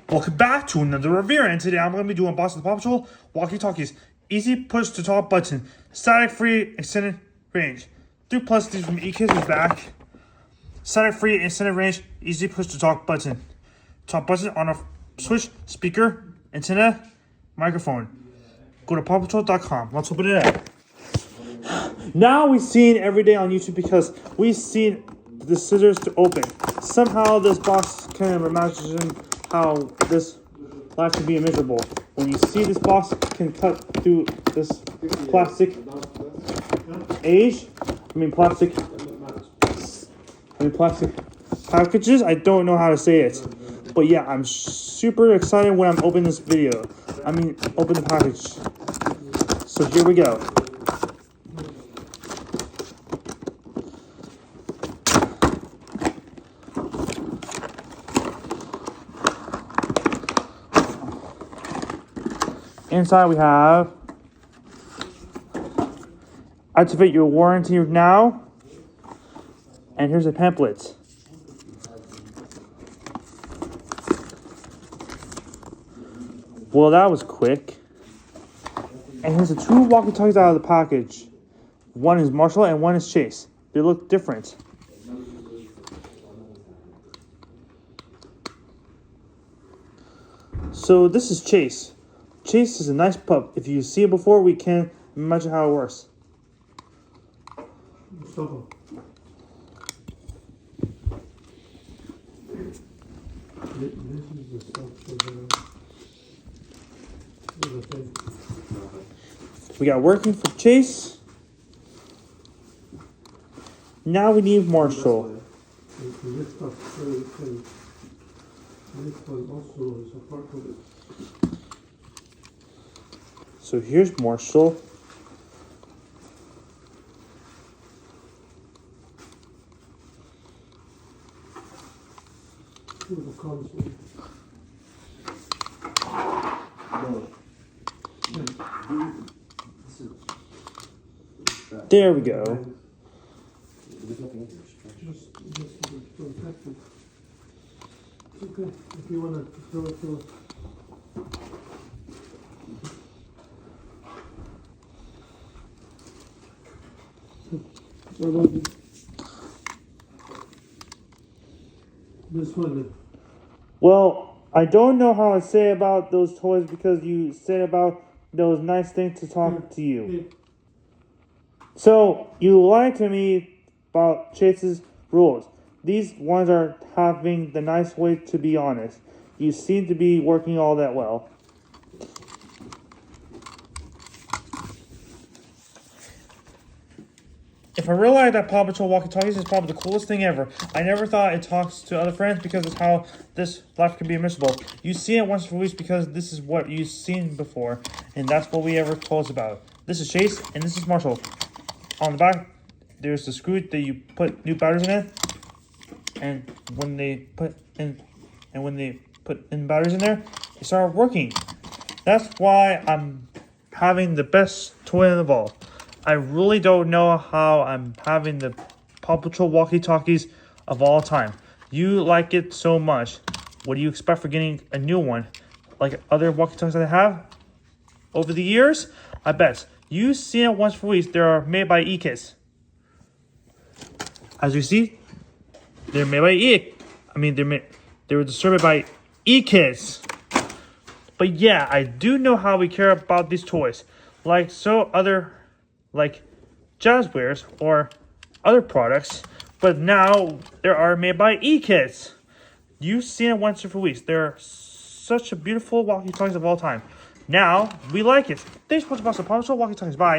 Welcome back to another review, and today I'm going to be doing Boss of the Paw Patrol walkie-talkies. Easy push to talk button, static free extended range. 3+ these from eKids is back. Static free extended range, easy push to talk button. Talk button on a switch, speaker, antenna, microphone. Go to pawpatrol.com. Let's open it up. Now we've seen every day on YouTube because we've seen the scissors to open. Somehow this box kind of imagine how this life can be miserable. When you see this box can cut through this plastic plastic packages. I don't know how to say it. But yeah, I'm super excited when I'm opening this video. Open the package. So here we go. Inside we have activate your warranty now, and here's a pamphlet. Well, that was quick. And here's the 2 walkie-talkies out of the package. One is Marshall and one is Chase. They look different. So this is Chase. Chase is a nice pup. If you see it before, we can imagine how it works. We got working for Chase. Now we need Marshall. So here's Marshall. There we go. Okay, if you want to throw it to what about this one? Well, I don't know how to say about those toys because you said about those nice things to talk to you. So, you lied to me about Chase's rules. These ones are having the nice way to be honest. You seem to be working all that well. If I realized that Paw Patrol walkie-talkies is probably the coolest thing ever. I never thought it talks to other friends because it's how this life can be miserable. You see it once a week because this is what you've seen before, and that's what we ever told us about. This is Chase, and this is Marshall. On the back, there's the screw that you put new batteries in it, and when they put in batteries in there, they start working. That's why I'm having the best toy of all. I really don't know how I'm having the Paw Patrol walkie-talkies of all time. You like it so much. What do you expect for getting a new one? Like other walkie-talkies that I have over the years? I bet. You've seen it once for weeks. They're made by eKids. As you see, they're made by they were distributed by eKids. But yeah, I do know how we care about these toys. Like Jazzwares or other products, but now they are made by eKids. You've seen it once for weeks. They're such a beautiful walkie-talkies of all time. Now we like it. Thanks for watching the Paw Patrol walkie-talkies. Bye.